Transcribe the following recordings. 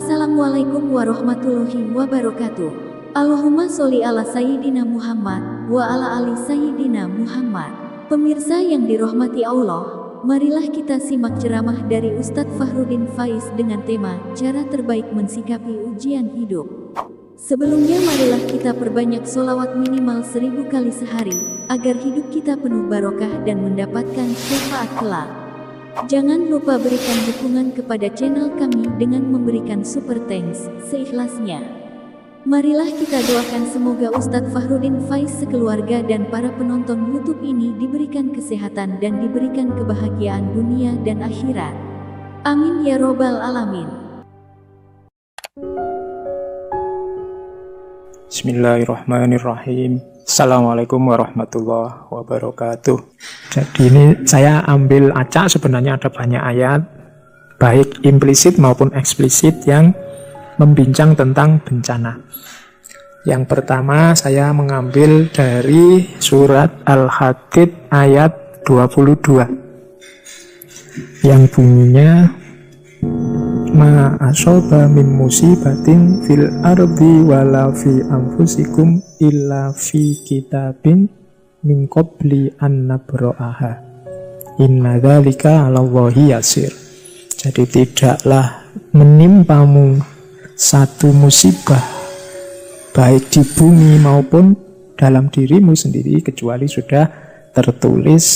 Assalamualaikum warahmatullahi wabarakatuh. Allahumma sholli ala Sayyidina Muhammad wa ala ali Sayyidina Muhammad. Pemirsa yang dirahmati Allah, marilah kita simak ceramah dari Ustadz Fahrudin Faiz dengan tema cara terbaik mensikapi ujian hidup. Sebelumnya marilah kita perbanyak sholawat minimal 1000 kali sehari, agar hidup kita penuh barokah dan mendapatkan syafaat kelak. Jangan lupa berikan dukungan kepada channel kami dengan memberikan super thanks seikhlasnya. Marilah kita doakan semoga Ustadz Fahrudin Faiz sekeluarga dan para penonton YouTube ini diberikan kesehatan dan diberikan kebahagiaan dunia dan akhirat. Amin ya robbal alamin. Bismillahirrahmanirrahim. Assalamualaikum warahmatullahi wabarakatuh. Jadi ini saya ambil acak, sebenarnya ada banyak ayat, baik implisit maupun eksplisit yang membincang tentang bencana. Yang pertama saya mengambil dari surat Al-Hadid ayat 22 yang bunyinya ma asoba min musibatin fil ardi wala fi anfusikum illa fi kitabin min qabli an nabra'aha inna dzalika 'alallahi yasir. Jadi tidaklah menimpamu satu musibah baik di bumi maupun dalam dirimu sendiri kecuali sudah tertulis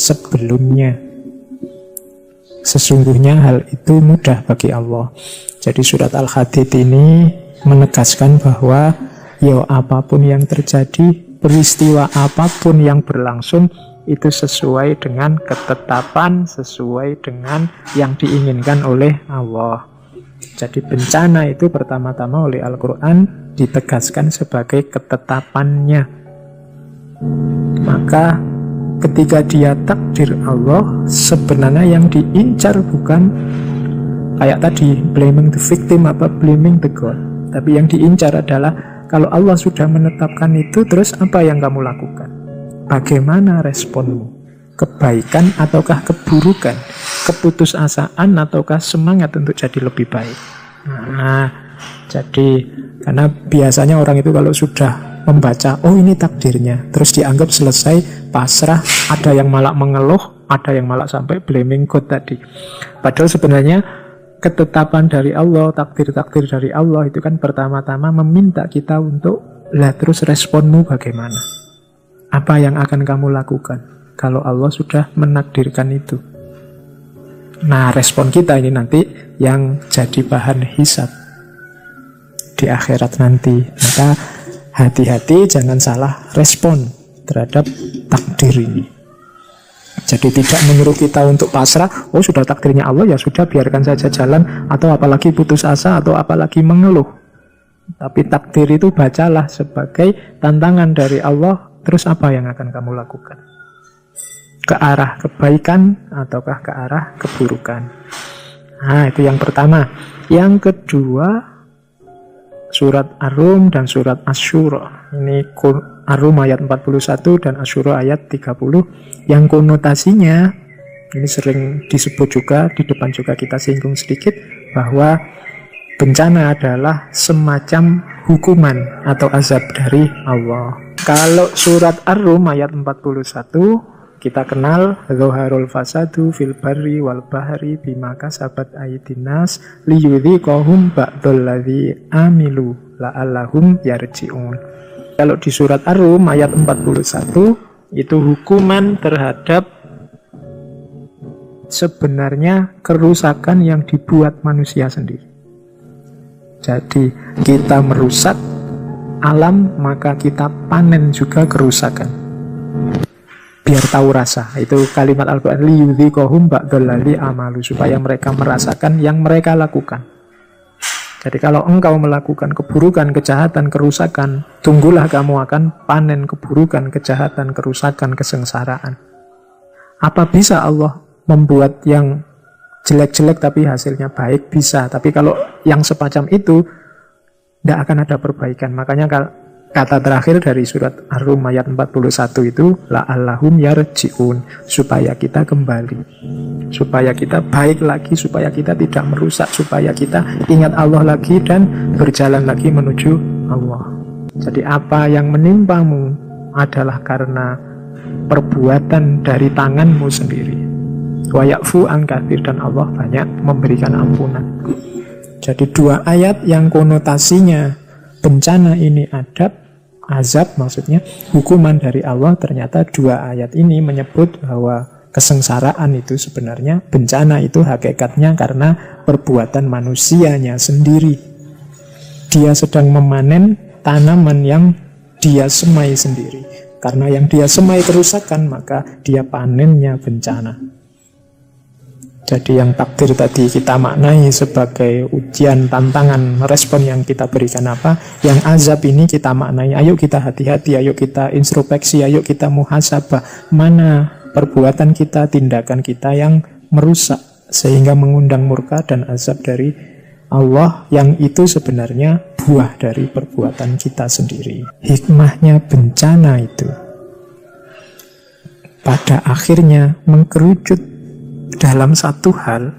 sebelumnya. Sesungguhnya hal itu mudah bagi Allah. Jadi surat Al-Hadid ini menegaskan bahwa apapun yang terjadi, peristiwa apapun yang berlangsung, itu sesuai dengan ketetapan, sesuai dengan yang diinginkan oleh Allah. Jadi bencana itu pertama-tama oleh Al-Quran ditegaskan sebagai ketetapannya. Maka ketika dia takdir Allah, sebenarnya yang diincar bukan kayak tadi blaming the victim apa blaming the God, tapi yang diincar adalah kalau Allah sudah menetapkan itu, terus apa yang kamu lakukan? Bagaimana responmu? Kebaikan ataukah keburukan? Keputusasaan ataukah semangat untuk jadi lebih baik? Jadi karena biasanya orang itu kalau sudah membaca, oh ini takdirnya, terus dianggap selesai, pasrah, ada yang malah mengeluh, ada yang malah sampai blaming God tadi. Padahal sebenarnya ketetapan dari Allah, takdir-takdir dari Allah itu kan pertama-tama meminta kita untuk, terus responmu bagaimana? Apa yang akan kamu lakukan kalau Allah sudah menakdirkan itu? Nah, respon kita ini nanti yang jadi bahan hisab di akhirat nanti. Maka hati-hati jangan salah respon terhadap takdir ini. Jadi tidak menyuruh kita untuk pasrah, oh sudah takdirnya Allah, ya sudah biarkan saja jalan, atau apalagi putus asa, atau apalagi mengeluh. Tapi takdir itu bacalah sebagai tantangan dari Allah, terus apa yang akan kamu lakukan? Ke arah kebaikan ataukah ke arah keburukan? Nah, itu yang pertama. Yang kedua, surat Ar-Rum dan surat Asy-Syura. Ini Ar-Rum ayat 41 dan Asy-Syura ayat 30 yang konotasinya ini sering disebut juga, di depan juga kita singgung sedikit, bahwa bencana adalah semacam hukuman atau azab dari Allah. Kalau surat Ar-Rum ayat 41 kita kenal, zaharul fasadu fil barri wal bahri bima kasabat aydinas liyudhiqahum ba'dalladzi amilu la'allahum yarji'un. Kalau di surat Ar-Rum ayat 41 itu hukuman terhadap sebenarnya kerusakan yang dibuat manusia sendiri. Jadi kita merusak alam, maka kita panen juga kerusakan. Biar tahu rasa, itu kalimat Al-Quran, liyudhiqahum ba'dalladzi amalu, supaya mereka merasakan yang mereka lakukan. Jadi kalau engkau melakukan keburukan, kejahatan, kerusakan, tunggulah kamu akan panen keburukan, kejahatan, kerusakan, kesengsaraan. Apa bisa Allah membuat yang jelek-jelek tapi hasilnya baik? Bisa. Tapi kalau yang semacam itu tidak akan ada perbaikan. Makanya kalau Kata terakhir dari surat Ar-Rum ayat 41 itu la'allahum yarji'un, supaya kita kembali, supaya kita baik lagi, supaya kita tidak merusak, supaya kita ingat Allah lagi dan berjalan lagi menuju Allah. Jadi apa yang menimpamu adalah karena perbuatan dari tanganmu sendiri. Wa ya'fu an katsir, dan Allah banyak memberikan ampunan. Jadi dua ayat yang konotasinya bencana ini azab maksudnya hukuman dari Allah, ternyata dua ayat ini menyebut bahwa kesengsaraan itu sebenarnya, bencana itu hakikatnya karena perbuatan manusianya sendiri. Dia sedang memanen tanaman yang dia semai sendiri. Karena yang dia semai kerusakan, maka dia panennya bencana. Jadi yang takdir tadi kita maknai sebagai ujian, tantangan, respon yang kita berikan apa. Yang azab ini kita maknai, ayo kita hati-hati, ayo kita introspeksi, ayo kita muhasabah. Mana perbuatan kita, tindakan kita yang merusak sehingga mengundang murka dan azab dari Allah, yang itu sebenarnya buah dari perbuatan kita sendiri. Hikmahnya bencana itu pada akhirnya mengkerucut dalam satu hal,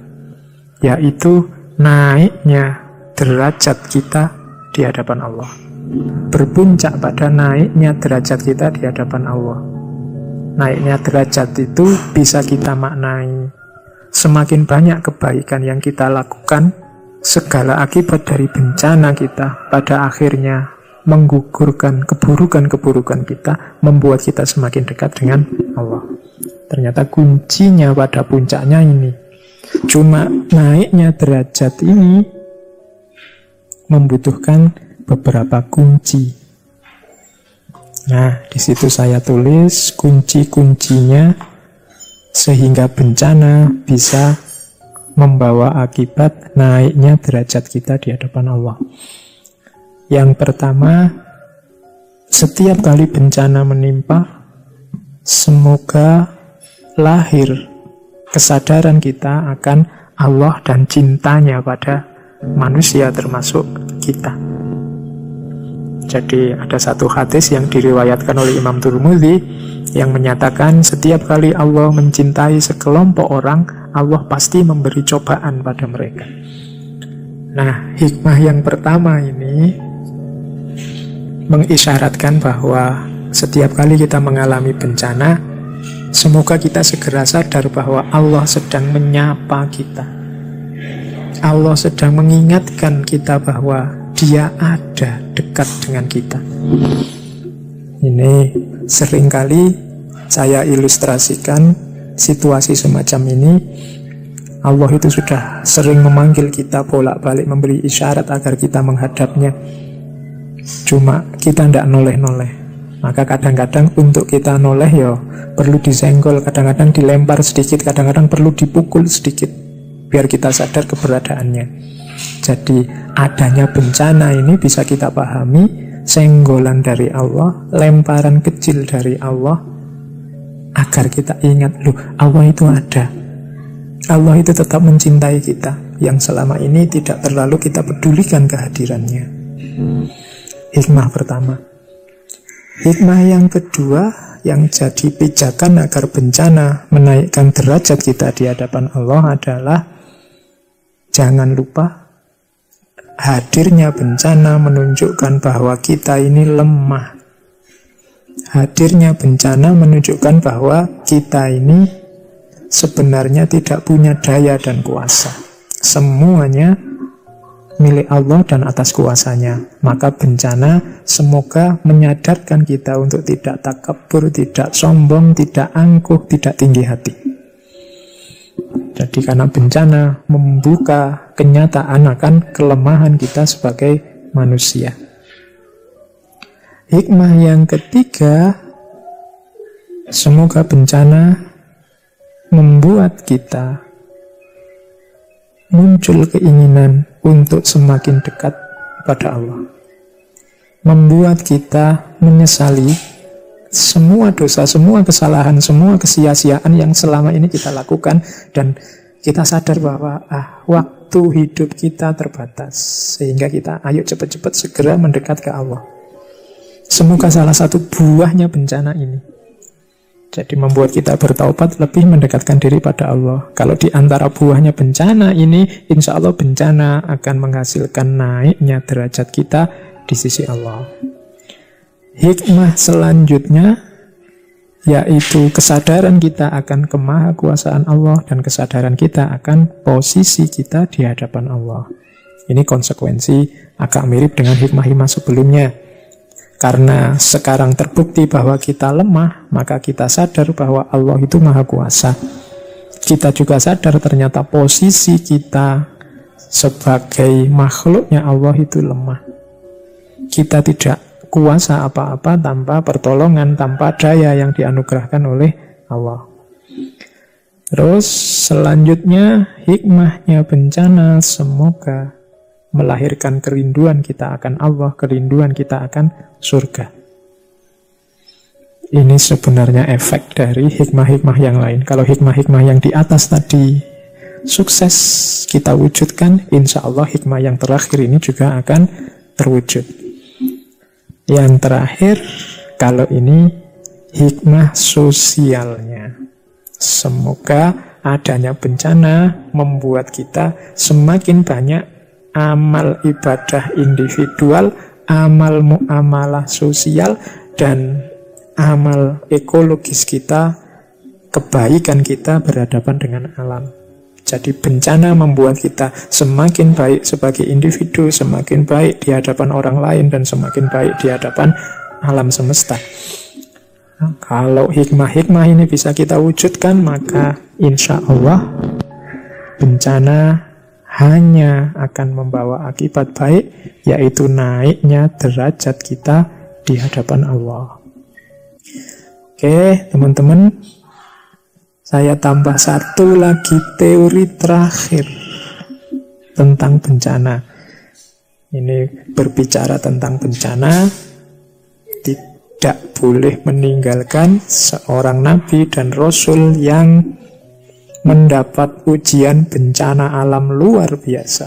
yaitu naiknya derajat kita di hadapan Allah. Berpuncak pada naiknya derajat kita di hadapan Allah. Naiknya derajat itu bisa kita maknai semakin banyak kebaikan yang kita lakukan, segala akibat dari bencana kita pada akhirnya menggugurkan keburukan-keburukan kita, membuat kita semakin dekat dengan Allah. Ternyata kuncinya pada puncaknya ini. Cuma naiknya derajat ini membutuhkan beberapa kunci. Nah, di situ saya tulis kunci-kuncinya sehingga bencana bisa membawa akibat naiknya derajat kita di hadapan Allah. Yang pertama, setiap kali bencana menimpa, semoga lahir kesadaran kita akan Allah dan cintanya pada manusia termasuk kita. Jadi ada satu hadis yang diriwayatkan oleh Imam Tirmidzi yang menyatakan setiap kali Allah mencintai sekelompok orang, Allah pasti memberi cobaan pada mereka. Nah, hikmah yang pertama ini mengisyaratkan bahwa setiap kali kita mengalami bencana, semoga kita segera sadar bahwa Allah sedang menyapa kita. Allah sedang mengingatkan kita bahwa Dia ada dekat dengan kita. Ini seringkali saya ilustrasikan situasi semacam ini. Allah itu sudah sering memanggil kita bolak-balik, memberi isyarat agar kita menghadapnya. Cuma kita tidak noleh-noleh. Maka kadang-kadang untuk kita noleh ya perlu disenggol, kadang-kadang dilempar sedikit, kadang-kadang perlu dipukul sedikit biar kita sadar keberadaannya. Jadi adanya bencana ini bisa kita pahami senggolan dari Allah, lemparan kecil dari Allah, agar kita ingat, loh, Allah itu ada. Allah itu tetap mencintai kita, yang selama ini tidak terlalu kita pedulikan kehadirannya. Hikmah pertama. Hikmah yang kedua, yang jadi pijakan agar bencana menaikkan derajat kita di hadapan Allah adalah jangan lupa hadirnya bencana menunjukkan bahwa kita ini lemah. Hadirnya bencana menunjukkan bahwa kita ini sebenarnya tidak punya daya dan kuasa. Semuanya milik Allah dan atas kuasanya. Maka bencana semoga menyadarkan kita untuk tidak takabur, tidak sombong, tidak angkuh, tidak tinggi hati. Jadi karena bencana membuka kenyataan akan kelemahan kita sebagai manusia. Hikmah yang ketiga, semoga bencana membuat kita muncul keinginan untuk semakin dekat pada Allah. Membuat kita menyesali semua dosa, semua kesalahan, semua kesia-siaan yang selama ini kita lakukan, dan kita sadar bahwa waktu hidup kita terbatas, sehingga kita ayo cepat-cepat segera mendekat ke Allah. Semoga salah satu buahnya bencana ini. Jadi membuat kita bertaubat, lebih mendekatkan diri pada Allah. Kalau di antara buahnya bencana ini, insya Allah bencana akan menghasilkan naiknya derajat kita di sisi Allah. Hikmah selanjutnya yaitu kesadaran kita akan kemahakuasaan Allah dan kesadaran kita akan posisi kita di hadapan Allah. Ini konsekuensi agak mirip dengan hikmah-hikmah sebelumnya. Karena sekarang terbukti bahwa kita lemah, maka kita sadar bahwa Allah itu maha kuasa. Kita juga sadar ternyata posisi kita sebagai makhluknya Allah itu lemah. Kita tidak kuasa apa-apa tanpa pertolongan, tanpa daya yang dianugerahkan oleh Allah. Terus selanjutnya hikmahnya bencana semoga melahirkan kerinduan kita akan Allah, kerinduan kita akan surga. Ini sebenarnya efek dari hikmah-hikmah yang lain. Kalau hikmah-hikmah yang di atas tadi sukses kita wujudkan, insya Allah hikmah yang terakhir ini juga akan terwujud. Yang terakhir, kalau ini hikmah sosialnya. Semoga adanya bencana membuat kita semakin banyak amal ibadah individual, amal muamalah sosial, dan amal ekologis kita, kebaikan kita berhadapan dengan alam. Jadi bencana membuat kita semakin baik sebagai individu, semakin baik di hadapan orang lain, dan semakin baik di hadapan alam semesta. Nah, kalau hikmah-hikmah ini bisa kita wujudkan, maka insya Allah bencana hanya akan membawa akibat baik, yaitu naiknya derajat kita di hadapan Allah. Oke, teman-teman, saya tambah satu lagi teori terakhir tentang bencana. Ini berbicara tentang bencana, tidak boleh meninggalkan seorang nabi dan rasul yang mendapat ujian bencana alam luar biasa,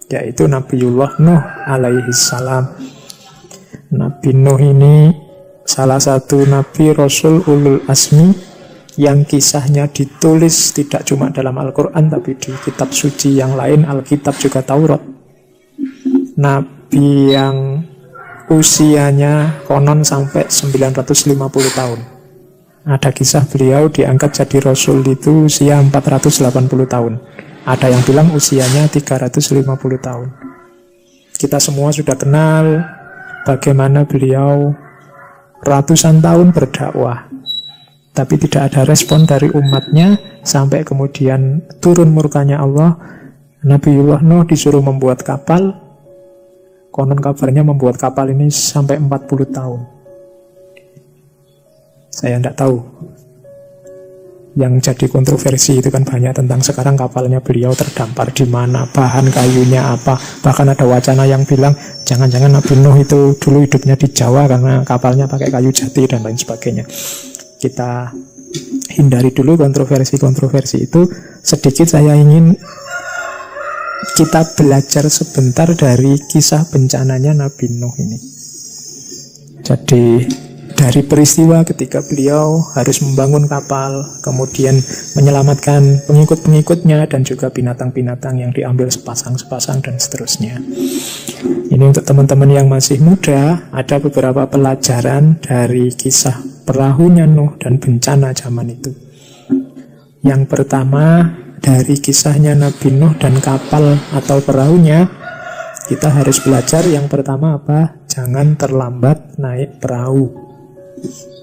yaitu Nabiullah Nuh alaihi salam. Nabi Nuh ini salah satu nabi rasul ulul asmi yang kisahnya ditulis tidak cuma dalam Al-Quran, tapi di kitab suci yang lain, Alkitab juga Taurat. Nabi yang usianya konon sampai 950 tahun. Ada kisah beliau diangkat jadi Rasul itu usia 480 tahun. Ada yang bilang usianya 350 tahun. Kita semua sudah kenal bagaimana beliau ratusan tahun berdakwah, tapi tidak ada respon dari umatnya, sampai kemudian turun murkanya Allah. Nabiullah Nuh disuruh membuat kapal. Konon kabarnya membuat kapal ini sampai 40 tahun. Saya tidak tahu. Yang jadi kontroversi itu kan banyak tentang sekarang kapalnya beliau terdampar di mana, bahan kayunya apa. Bahkan ada wacana yang bilang jangan-jangan Nabi Nuh itu dulu hidupnya di Jawa karena kapalnya pakai kayu jati dan lain sebagainya. Kita hindari dulu kontroversi-kontroversi itu. Sedikit saya ingin kita belajar sebentar dari kisah bencananya Nabi Nuh ini. Jadi dari peristiwa ketika beliau harus membangun kapal, kemudian menyelamatkan pengikut-pengikutnya dan juga binatang-binatang yang diambil sepasang-sepasang dan seterusnya. Ini untuk teman-teman yang masih muda, ada beberapa pelajaran dari kisah perahunya Nuh dan bencana zaman itu. Yang pertama, dari kisahnya Nabi Nuh dan kapal atau perahunya, kita harus belajar yang pertama apa? Jangan terlambat naik perahu.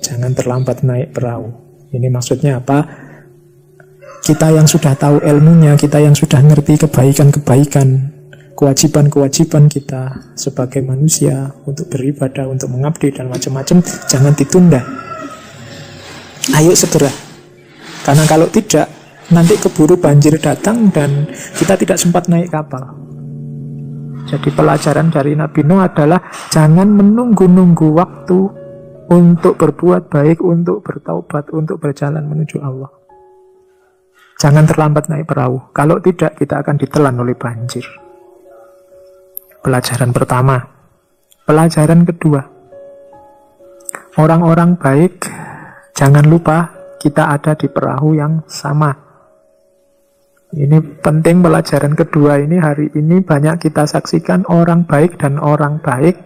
Jangan terlambat naik perahu. Ini maksudnya apa? Kita yang sudah tahu ilmunya, kita yang sudah ngerti kebaikan-kebaikan, kewajiban-kewajiban kita sebagai manusia untuk beribadah, untuk mengabdi dan macam-macam, jangan ditunda. Ayo segera. Karena kalau tidak, nanti keburu banjir datang dan kita tidak sempat naik kapal. Jadi pelajaran dari Nabi Nuh adalah jangan menunggu-nunggu waktu untuk berbuat baik, untuk bertaubat, untuk berjalan menuju Allah. Jangan terlambat naik perahu. Kalau tidak, kita akan ditelan oleh banjir. Pelajaran pertama. Pelajaran kedua. Orang-orang baik, jangan lupa kita ada di perahu yang sama. Ini penting, pelajaran kedua ini hari ini banyak kita saksikan orang baik dan orang baik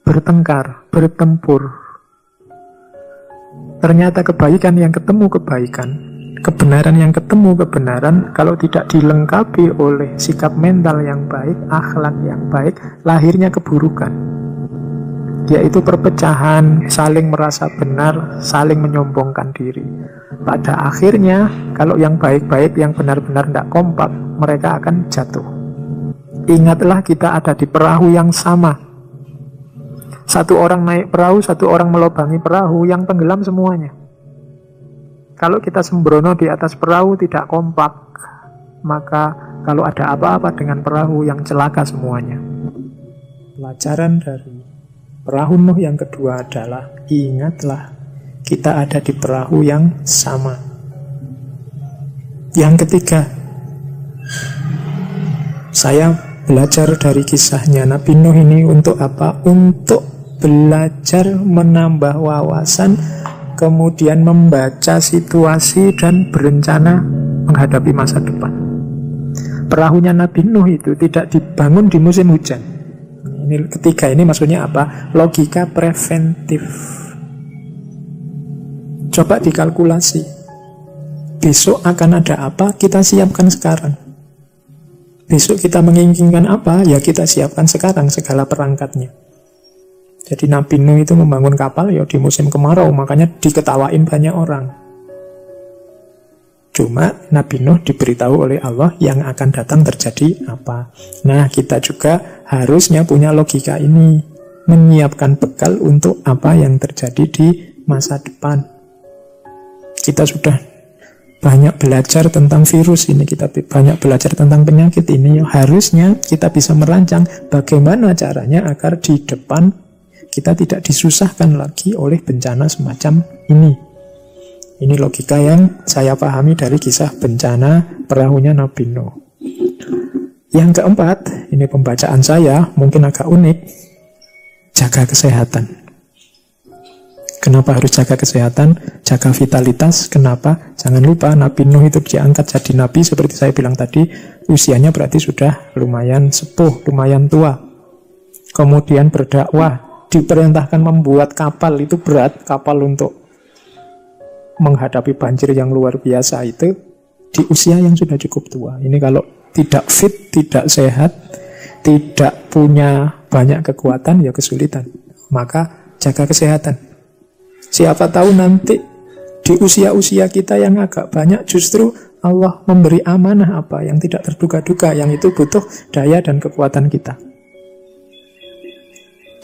bertengkar, bertempur. Ternyata kebaikan yang ketemu kebaikan, kebenaran yang ketemu kebenaran, kalau tidak dilengkapi oleh sikap mental yang baik, akhlak yang baik, lahirnya keburukan. Yaitu perpecahan, saling merasa benar, saling menyombongkan diri. Pada akhirnya, kalau yang baik-baik, yang benar-benar tidak kompak, mereka akan jatuh. Ingatlah kita ada di perahu yang sama. Satu orang naik perahu, satu orang melobangi perahu, yang tenggelam semuanya. Kalau kita sembrono di atas perahu tidak kompak, maka kalau ada apa-apa dengan perahu, yang celaka semuanya. Pelajaran dari perahu Nuh yang kedua adalah, ingatlah kita ada di perahu yang sama. Yang ketiga, saya belajar dari kisahnya Nabi Nuh ini untuk apa? Untuk belajar menambah wawasan, kemudian membaca situasi dan berencana menghadapi masa depan. Perahunya Nabi Nuh itu tidak dibangun di musim hujan. Ini ketiga, ini maksudnya apa? Logika preventif. Coba dikalkulasi. Besok akan ada apa? Kita siapkan sekarang. Besok kita menginginkan apa? Ya kita siapkan sekarang segala perangkatnya. Jadi Nabi Nuh itu membangun kapal ya di musim kemarau, makanya diketawain banyak orang. Cuma Nabi Nuh diberitahu oleh Allah yang akan datang terjadi apa. Nah, kita juga harusnya punya logika ini, menyiapkan bekal untuk apa yang terjadi di masa depan. Kita sudah banyak belajar tentang virus ini, kita banyak belajar tentang penyakit ini. Harusnya kita bisa merancang bagaimana caranya agar di depan kita tidak disusahkan lagi oleh bencana semacam ini. Ini logika yang saya pahami dari kisah bencana perahunya Nabi Nuh. Yang keempat, ini pembacaan saya mungkin agak unik, jaga kesehatan. Kenapa harus jaga kesehatan? Jaga vitalitas. Kenapa? Jangan lupa Nabi Nuh itu diangkat jadi nabi, seperti saya bilang tadi, usianya berarti sudah lumayan sepuh, lumayan tua. Kemudian berdakwah, diperintahkan membuat kapal, itu berat, kapal untuk menghadapi banjir yang luar biasa itu di usia yang sudah cukup tua. Ini kalau tidak fit, tidak sehat, tidak punya banyak kekuatan, ya kesulitan. Maka jaga kesehatan. Siapa tahu nanti di usia-usia kita yang agak banyak justru Allah memberi amanah apa yang tidak terduga-duga, yang itu butuh daya dan kekuatan kita.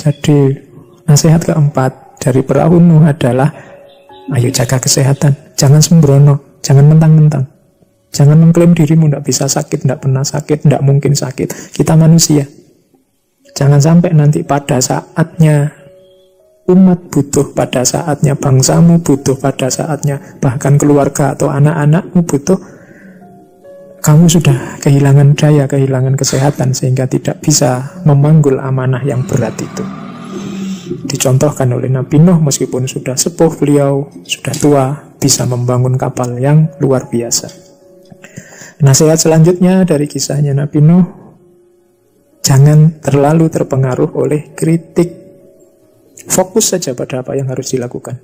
Jadi nasihat keempat dari perahu Nuh adalah, ayo jaga kesehatan, jangan sembrono, jangan mentang-mentang. Jangan mengklaim dirimu tidak bisa sakit, tidak pernah sakit, tidak mungkin sakit. Kita manusia. Jangan sampai nanti pada saatnya umat butuh, pada saatnya bangsamu butuh, pada saatnya bahkan keluarga atau anak-anakmu butuh, kamu sudah kehilangan daya, kehilangan kesehatan, sehingga tidak bisa memanggul amanah yang berat itu. Dicontohkan oleh Nabi Nuh, meskipun sudah sepuh, beliau sudah tua, bisa membangun kapal yang luar biasa. Nasihat selanjutnya dari kisahnya Nabi Nuh, jangan terlalu terpengaruh oleh kritik. Fokus saja pada apa yang harus dilakukan.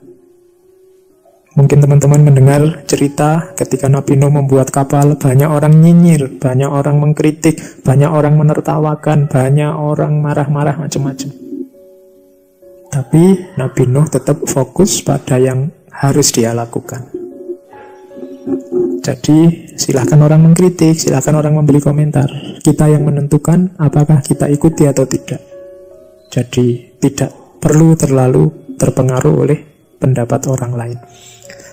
Mungkin teman-teman mendengar cerita ketika Nabi Nuh membuat kapal, banyak orang nyinyir, banyak orang mengkritik, banyak orang menertawakan, banyak orang marah-marah macam-macam. Tapi Nabi Nuh tetap fokus pada yang harus dia lakukan. Jadi silahkan orang mengkritik, silahkan orang memberi komentar. Kita yang menentukan apakah kita ikuti atau tidak. Jadi tidak perlu terlalu terpengaruh oleh pendapat orang lain.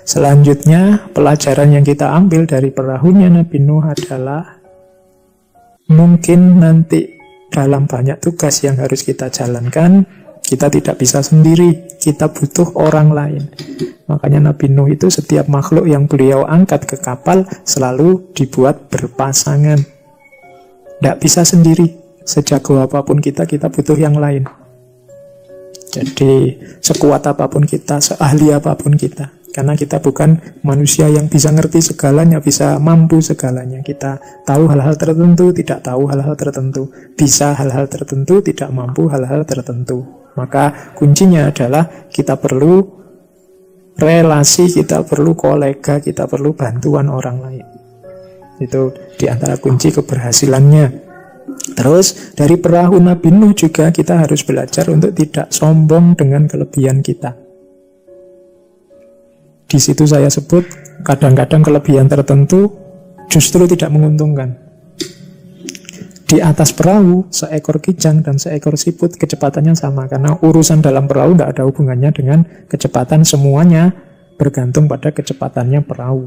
Selanjutnya, pelajaran yang kita ambil dari perahunya Nabi Nuh adalah mungkin nanti dalam banyak tugas yang harus kita jalankan, kita tidak bisa sendiri, kita butuh orang lain. Makanya Nabi Nuh itu setiap makhluk yang beliau angkat ke kapal selalu dibuat berpasangan. Tidak bisa sendiri. Sejago apapun kita butuh yang lain. Jadi sekuat apapun kita, seahli apapun kita, karena kita bukan manusia yang bisa ngerti segalanya, bisa mampu segalanya. Kita tahu hal-hal tertentu, tidak tahu hal-hal tertentu, bisa hal-hal tertentu, tidak mampu hal-hal tertentu. Maka kuncinya adalah kita perlu relasi, kita perlu kolega, kita perlu bantuan orang lain. Itu diantara kunci keberhasilannya. Terus dari perahu Nabi Nuh juga kita harus belajar untuk tidak sombong dengan kelebihan kita. Di situ saya sebut kadang-kadang kelebihan tertentu justru tidak menguntungkan. Di atas perahu seekor kijang dan seekor siput kecepatannya sama, karena urusan dalam perahu tidak ada hubungannya dengan kecepatan, semuanya bergantung pada kecepatannya perahu.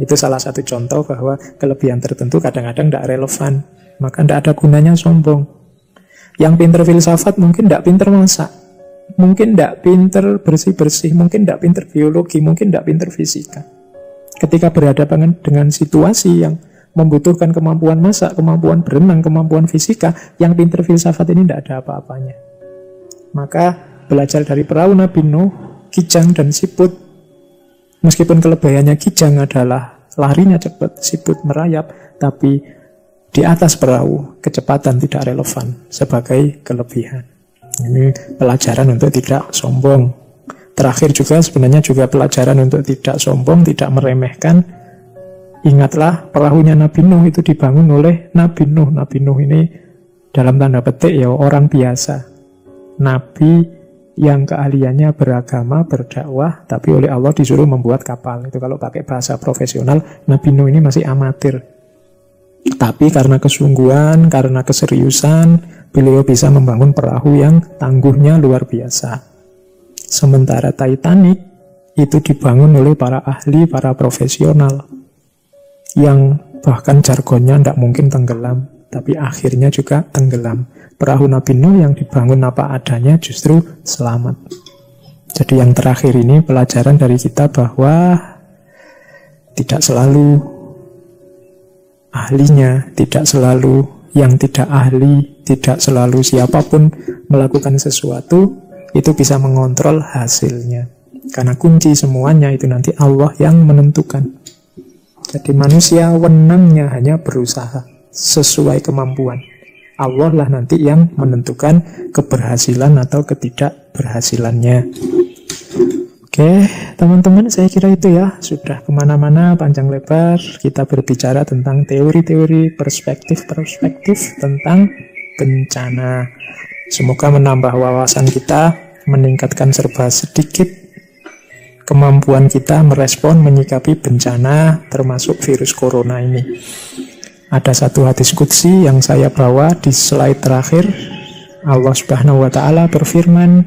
Itu salah satu contoh bahwa kelebihan tertentu kadang-kadang tidak relevan. Maka tidak ada gunanya sombong. Yang pinter filsafat mungkin tidak pinter masak, mungkin tidak pinter bersih-bersih, mungkin tidak pinter biologi, mungkin tidak pinter fisika. Ketika berhadapan dengan situasi yang membutuhkan kemampuan masak, kemampuan berenang, kemampuan fisika, yang pinter filsafat ini tidak ada apa-apanya. Maka belajar dari perahu Nabi Nuh, kijang dan siput, meskipun kelebihannya kijang adalah larinya cepat, siput merayap, tapi di atas perahu, kecepatan tidak relevan sebagai kelebihan. Ini pelajaran untuk tidak sombong. Terakhir juga sebenarnya juga pelajaran untuk tidak sombong, tidak meremehkan. Ingatlah perahunya Nabi Nuh itu dibangun oleh Nabi Nuh. Nabi Nuh ini dalam tanda petik ya orang biasa. Nabi yang keahliannya beragama, berdakwah, tapi oleh Allah disuruh membuat kapal. Itu kalau pakai bahasa profesional, Nabi Nuh ini masih amatir. Tapi karena kesungguhan, karena keseriusan, beliau bisa membangun perahu yang tangguhnya luar biasa. Sementara Titanic itu dibangun oleh para ahli, para profesional, yang bahkan jargonnya tidak mungkin tenggelam, tapi akhirnya juga tenggelam. Perahu Nabi Nuh yang dibangun apa adanya justru selamat. Jadi yang terakhir ini pelajaran dari kita bahwa tidak selalu ahlinya, tidak selalu yang tidak ahli, tidak selalu siapapun melakukan sesuatu itu bisa mengontrol hasilnya. Karena kunci semuanya itu nanti Allah yang menentukan. Jadi manusia wenangnya hanya berusaha sesuai kemampuan. Allah lah nanti yang menentukan keberhasilan atau ketidakberhasilannya. Oke, teman-teman, saya kira itu ya. Sudah kemana-mana panjang lebar kita berbicara tentang teori-teori, perspektif-perspektif tentang bencana. Semoga menambah wawasan kita, meningkatkan serba sedikit kemampuan kita merespon, menyikapi bencana, termasuk virus corona ini. Ada satu hadis qudsi yang saya bawa di slide terakhir. Allah Subhanahu wa Ta'ala berfirman,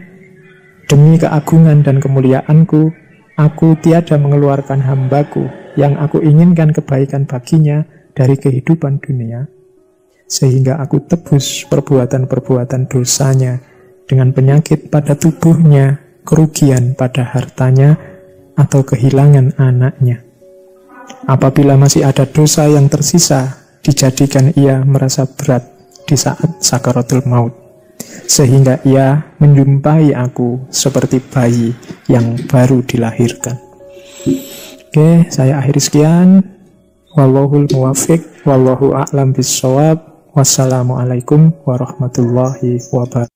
demi keagungan dan kemuliaanku, aku tiada mengeluarkan hambaku yang aku inginkan kebaikan baginya dari kehidupan dunia, sehingga aku tebus perbuatan-perbuatan dosanya dengan penyakit pada tubuhnya, kerugian pada hartanya, atau kehilangan anaknya. Apabila masih ada dosa yang tersisa, dijadikan ia merasa berat di saat sakaratul maut, sehingga ia menjumpai aku seperti bayi yang baru dilahirkan. Oke, saya akhiri sekian. Wallahul muwaffiq, wallahu a'lam bissawab. Wassalamualaikum warahmatullahi wabarakatuh.